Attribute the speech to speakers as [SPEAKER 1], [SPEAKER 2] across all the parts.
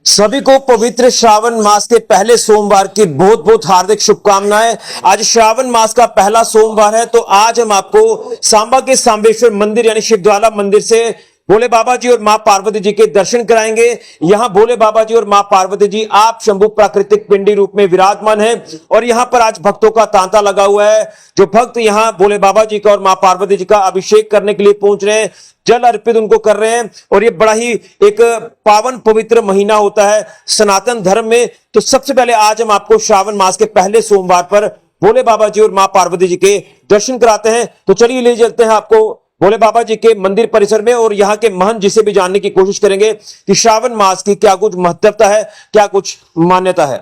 [SPEAKER 1] सभी को पवित्र श्रावण मास के पहले सोमवार की बहुत बहुत हार्दिक शुभकामनाएं। आज श्रावण मास का पहला सोमवार है, तो आज हम आपको सांबा के सांबेश्वर मंदिर यानी शिवज्वाला मंदिर से भोले बाबा जी और मां पार्वती जी के दर्शन कराएंगे। यहां भोले बाबा जी और मां पार्वती जी आप शंभु प्राकृतिक पिंडी रूप में विराजमान है और यहां पर आज भक्तों का तांता लगा हुआ है। जो भक्त यहां भोले बाबा जी का और मां पार्वती जी का अभिषेक करने के लिए पहुंच रहे हैं, जल अर्पित उनको कर रहे हैं। और ये बड़ा ही एक पावन पवित्र महीना होता है सनातन धर्म में। तो सबसे पहले आज हम आपको श्रावण मास के पहले सोमवार पर भोले बाबा जी और मां पार्वती जी के दर्शन कराते हैं। तो चलिए ले चलते हैं आपको भोले बाबा जी के मंदिर परिसर में और यहाँ के महंत जी से भी जानने की कोशिश करेंगे कि श्रावण मास की क्या कुछ महत्वता है, क्या कुछ मान्यता है।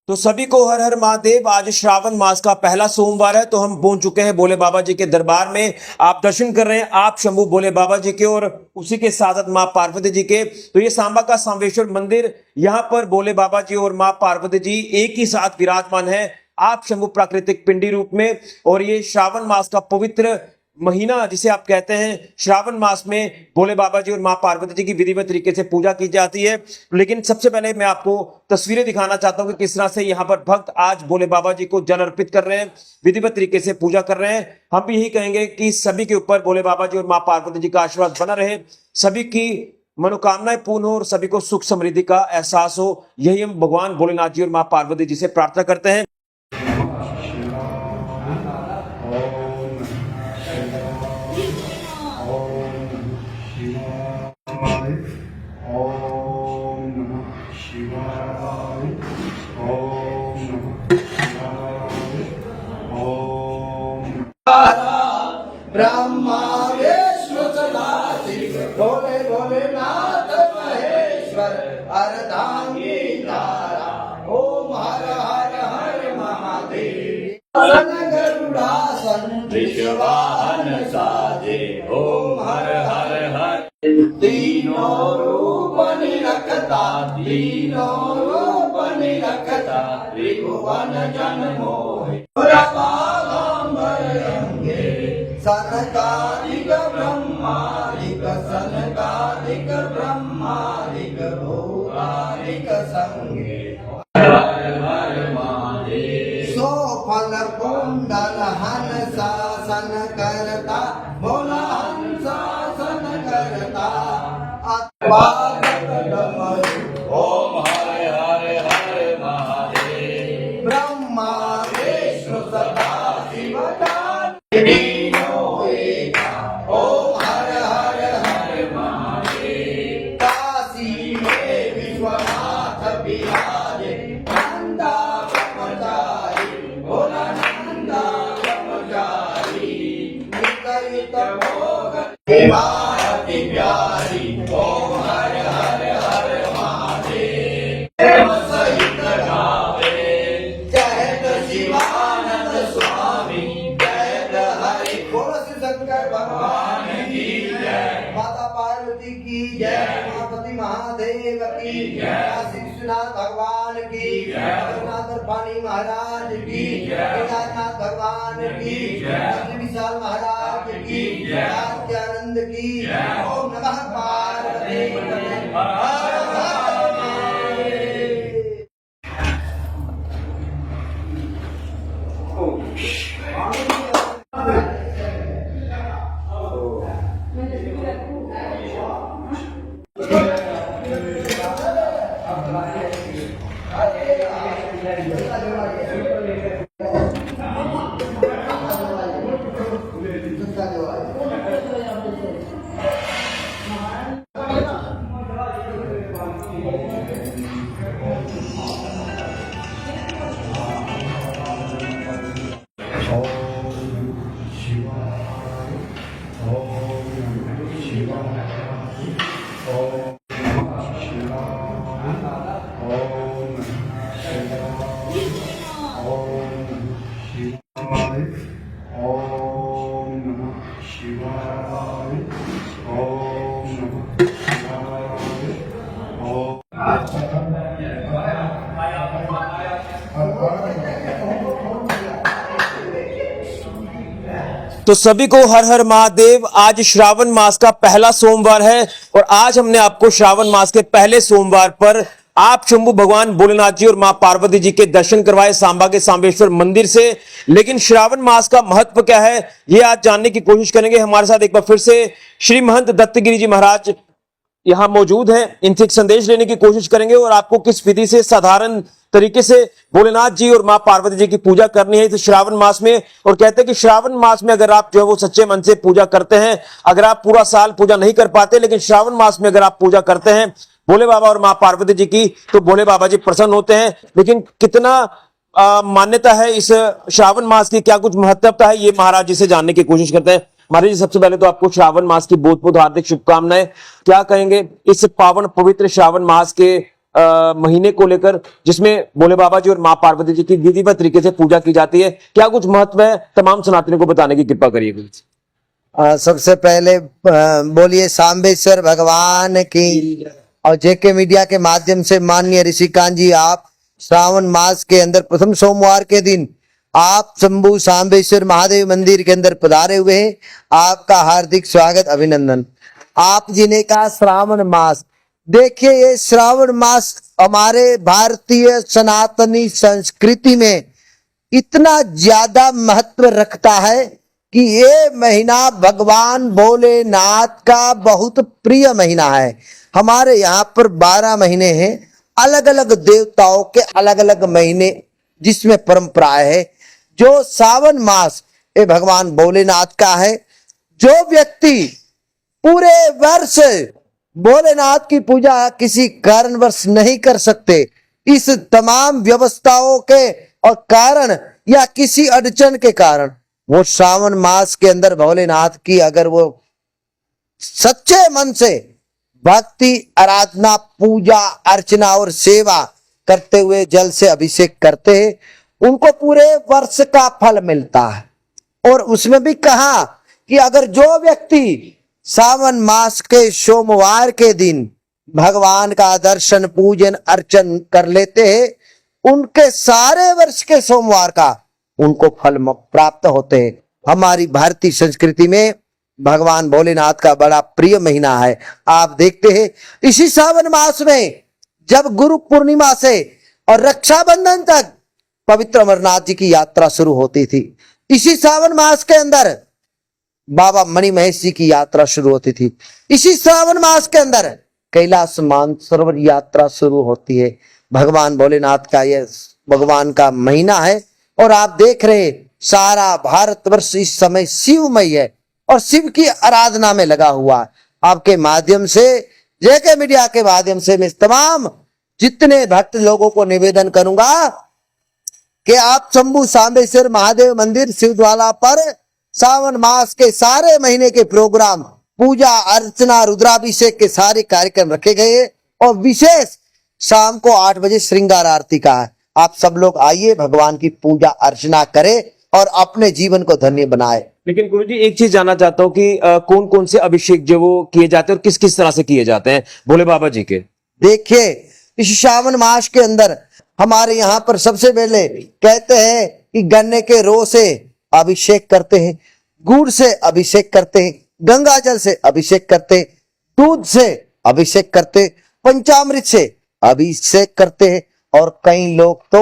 [SPEAKER 1] तो सभी को हर हर महादेव। आज श्रावण मास का पहला सोमवार है, तो हम पहुंच चुके हैं भोले बाबा जी के दरबार में। आप दर्शन कर रहे हैं आप शंभु भोले बाबा जी के और उसी के साथ साथ मां पार्वती जी के। तो ये सांबा का सांबेश्वर मंदिर, यहाँ पर भोले बाबा जी और मां पार्वती जी एक ही साथ विराजमान है आप शंभु प्राकृतिक पिंडी रूप में। और ये श्रावण मास का पवित्र महीना जिसे आप कहते हैं, श्रावण मास में भोले बाबा जी और मां पार्वती जी की विधिवत तरीके से पूजा की जाती है। लेकिन सबसे पहले मैं आपको तस्वीरें दिखाना चाहता हूं कि किस तरह से यहाँ पर भक्त आज भोले बाबा जी को जल अर्पित कर रहे हैं, विधिवत तरीके से पूजा कर रहे हैं। हम भी यही कहेंगे कि सभी के ऊपर भोले बाबा जी और मां पार्वती जी का आशीर्वाद बना रहे, सभी की मनोकामनाएं पूर्ण हो और सभी को सुख समृद्धि का एहसास हो। यही हम भगवान भोलेनाथ जी और मां पार्वती जी से प्रार्थना करते हैं।
[SPEAKER 2] ब्रह्मा विष्णु सदाशिव भोले भोलेनाथ महेश्वर अर्धांगी तारा ओम हर हर हर महादेव। गरुड़ासन विश्ववाहन साजे ओम हर हर हर। तीनों रूप निरखता तीनों रूप निरखता त्रिभुवन जन मोहि सनकादिक ब्रह्मादिक सनकादिक ब्रह्मादिक भौरादिक संगे हर हर महादेव। सो फल कुंडल हंसासन करता भोला हंसासन करता ओम हर हर हर महादेव। ब्रह्मा विष्णु सदा शिव भारती प्यारी ओम हर हर हर महादेव। सहित गावे जय शिवानंद स्वामी जय हरि। बोलो श्री शंकर भगवान की जय। माता पार्वती की जय। मापति महादेव की जय। श्री विश्वनाथ भगवान की जय। जगन्नाथ पानी महाराज की जय। केदारनाथ भगवान की जय। विशाल महाराज की जय। आनंद की ओम नमः पार्वती
[SPEAKER 1] तो सभी को हर हर महादेव। आज श्रावण मास का पहला सोमवार है और आज हमने आपको श्रावण मास के पहले सोमवार पर आप शंभु भगवान भोलेनाथ जी और मां पार्वती जी के दर्शन करवाए सांबा के सांबेश्वर मंदिर से। लेकिन श्रावण मास का महत्व क्या है ये आज जानने की कोशिश करेंगे। हमारे साथ एक बार फिर से श्री महंत दत्तगिरी जी महाराज यहां मौजूद है। इनसे एक संदेश लेने की कोशिश करेंगे और आपको किस विधि से साधारण तरीके से भोलेनाथ जी और मां पार्वती जी की पूजा करनी है इस श्रावण मास में। और कहते हैं कि श्रावण मास में अगर आप जो है वो सच्चे मन से पूजा करते हैं, अगर आप पूरा साल पूजा नहीं कर पाते लेकिन श्रावण मास में अगर आप पूजा करते हैं भोले बाबा और मां पार्वती जी की, तो भोले बाबा जी प्रसन्न होते हैं। लेकिन कितना मान्यता है इस श्रावण मास की, क्या कुछ महत्वता है, ये महाराज जी से जानने की कोशिश करते हैं। महाराज जी, सबसे पहले तो आपको श्रावण मास की बहुत बहुत हार्दिक शुभकामनाएं। क्या कहेंगे इस पावन पवित्र श्रावण मास के महीने को लेकर, जिसमें भोले बाबा जी और मां पार्वती जी की विधिवत तरीके से पूजा की जाती है, क्या कुछ महत्व है, तमाम सनातनियों को बताने की कृपा करिए।
[SPEAKER 3] सबसे पहले बोलिए सांबेश्वर भगवान की। और जेके मीडिया के माध्यम से माननीय ऋषिकांत जी, आप श्रावण मास के अंदर प्रथम सोमवार के दिन आप शंभु सांबेश्वर महादेव मंदिर के अंदर पधारे हुए हैं। आपका हार्दिक स्वागत, अभिनंदन। आप जी ने कहा श्रावण मास, देखिए ये श्रावण मास हमारे भारतीय सनातनी संस्कृति में इतना ज्यादा महत्व रखता है कि ये महीना भगवान भोलेनाथ का बहुत प्रिय महीना है। हमारे यहाँ पर 12 महीने हैं, अलग अलग देवताओं के अलग अलग महीने जिसमें परंपराएं है। जो सावन मास ये भगवान भोलेनाथ का है। जो व्यक्ति पूरे वर्ष भोलेनाथ की पूजा किसी कारणवश नहीं कर सकते, इस तमाम व्यवस्थाओं के और कारण या किसी अड़चन के कारण, वो श्रावण मास के अंदर भोलेनाथ की अगर वो सच्चे मन से भक्ति, आराधना, पूजा, अर्चना और सेवा करते हुए जल से अभिषेक करते हैं, उनको पूरे वर्ष का फल मिलता है। और उसमें भी कहा कि अगर जो व्यक्ति सावन मास के सोमवार के दिन भगवान का दर्शन, पूजन, अर्चन कर लेते हैं, उनके सारे वर्ष के सोमवार का उनको फल प्राप्त होते हैं। हमारी भारतीय संस्कृति में भगवान भोलेनाथ का बड़ा प्रिय महीना है। आप देखते हैं इसी सावन मास में जब गुरु पूर्णिमा से और रक्षाबंधन तक पवित्र अमरनाथ जी की यात्रा शुरू होती थी, इसी सावन मास के अंदर बाबा मणिमहेश जी की यात्रा शुरू होती थी, इसी श्रावण मास के अंदर कैलाश मानसरोवर यात्रा शुरू होती है। भगवान भोलेनाथ का यह भगवान का महीना है। और आप देख रहे सारा भारतवर्ष इस समय शिवमय है और शिव की आराधना में लगा हुआ है। आपके माध्यम से, जेके मीडिया के माध्यम से मैं तमाम जितने भक्त लोगों को निवेदन करूंगा कि आप शंभु सांबेश्वर महादेव मंदिर शिवज्वाला पर सावन मास के सारे महीने के प्रोग्राम, पूजा अर्चना, रुद्राभिषेक के सारे कार्यक्रम रखे गए हैं। और विशेष शाम को 8 बजे श्रृंगार आरती का है। आप सब लोग आइए, भगवान की पूजा अर्चना करें और अपने जीवन को धन्य बनाए।
[SPEAKER 1] लेकिन गुरु जी, एक चीज जानना चाहता हूँ कि कौन कौन से अभिषेक जो वो किए जाते हैं और किस किस तरह से किए जाते हैं भोले बाबा जी के।
[SPEAKER 3] देखिए इस श्रावण मास के अंदर हमारे यहाँ पर सबसे पहले कहते हैं कि गन्ने के रो से अभिषेक करते हैं, गुड़ से अभिषेक करते हैं, गंगा जल से अभिषेक करते हैं, दूध से अभिषेक करते, पंचामृत से अभिषेक करते हैं और कई लोग तो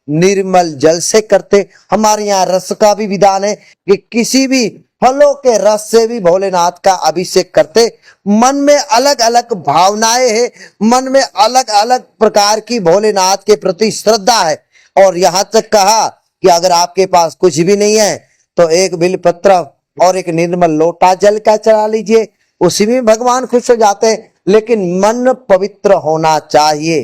[SPEAKER 3] निर्मल जल से करते। हमारे यहाँ रस का भी विधान है कि किसी भी फलों के रस से भी भोलेनाथ का अभिषेक करते। मन में अलग अलग भावनाएं है, मन में अलग अलग प्रकार की भोलेनाथ के प्रति श्रद्धा है। और यहाँ तक कहा कि अगर आपके पास कुछ भी नहीं है तो एक बिलपत्र और एक निर्मल लोटा जल का चढ़ा लीजिए, उसी में भगवान खुश हो जाते हैं। लेकिन मन पवित्र होना चाहिए।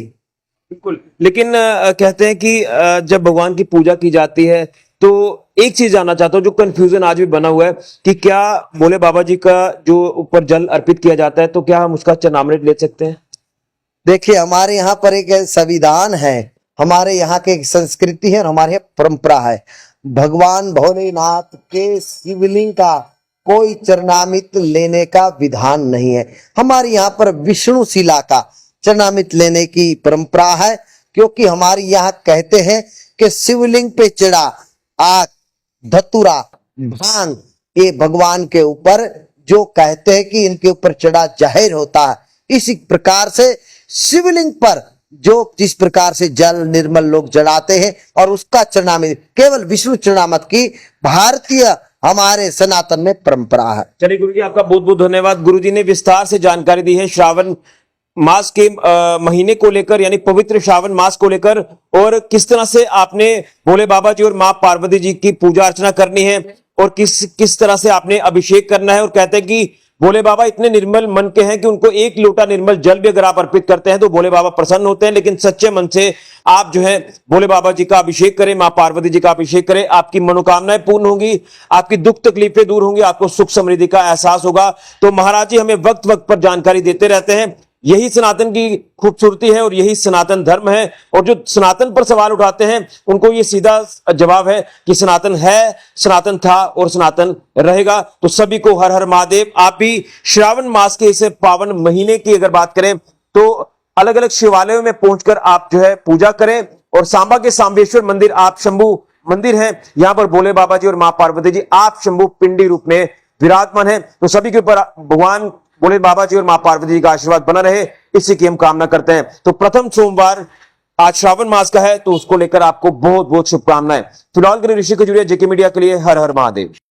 [SPEAKER 1] बिल्कुल। लेकिन कहते हैं कि जब भगवान की पूजा की जाती है तो एक चीज जानना चाहता हूँ, जो कंफ्यूजन आज भी बना हुआ है कि क्या भोले बाबा जी का जो ऊपर जल अर्पित किया जाता है तो क्या हम उसका चरणामृत ले सकते हैं?
[SPEAKER 3] देखिए हमारे यहाँ पर एक संविधान है, हमारे यहाँ की एक संस्कृति है और हमारे यहाँ परंपरा है। भगवान भोलेनाथ के शिवलिंग का कोई चरणामृत लेने का विधान नहीं है। हमारे यहाँ पर विष्णु शिला का चरणामृत लेने की परंपरा है, क्योंकि हमारे यहाँ कहते हैं कि शिवलिंग पे चढ़ा आग, धतूरा, भांग ये भगवान के ऊपर जो कहते हैं कि इनके ऊपर चढ़ा जाहिर होता है। इसी प्रकार से शिवलिंग पर जो जिस प्रकार से जल निर्मल लोग जलाते हैं और उसका चरणामृत केवल विष्णु चरणामृत की भारतीय हमारे सनातन में परंपरा है।
[SPEAKER 1] चलिए गुरु जी, आपका बहुत बहुत धन्यवाद। गुरु जी ने विस्तार से जानकारी दी है श्रावण मास के महीने को लेकर, यानी पवित्र श्रावण मास को लेकर, और किस तरह से आपने भोले बाबा जी और मां पार्वती जी की पूजा अर्चना करनी है और किस तरह से आपने अभिषेक करना है। और कहते हैं कि भोले बाबा इतने निर्मल मन के हैं कि उनको एक लोटा निर्मल जल भी अगर आप अर्पित करते हैं तो भोले बाबा प्रसन्न होते हैं। लेकिन सच्चे मन से आप जो है भोले बाबा जी का अभिषेक करें, मां पार्वती जी का अभिषेक करें, आपकी मनोकामनाएं पूर्ण होंगी, आपकी दुख तकलीफें दूर होंगी, आपको सुख समृद्धि का एहसास होगा। तो महाराज जी हमें वक्त वक्त पर जानकारी देते रहते हैं। यही सनातन की खूबसूरती है और यही सनातन धर्म है। और जो सनातन पर सवाल उठाते हैं उनको ये सीधा जवाब है कि सनातन है, सनातन था और सनातन रहेगा। तो सभी को हर हर महादेव। आप भी श्रावण मास के इस पावन महीने की अगर बात करें तो अलग अलग शिवालयों में पहुंचकर आप जो है पूजा करें। और सांबा के सांबेश्वर मंदिर आप शंभु मंदिर है, यहां पर भोले बाबा जी और मां पार्वती जी आप शंभु पिंडी रूप में विराजमान है। तो सभी के ऊपर भगवान भोले बाबा जी और मां पार्वती जी का आशीर्वाद बना रहे, इसी की हम कामना करते हैं। तो प्रथम सोमवार आज श्रावण मास का है, तो उसको लेकर आपको बहुत बहुत शुभकामनाएं। फिलहाल के लिए ऋषि को जुड़िए जेके मीडिया के लिए हर हर महादेव।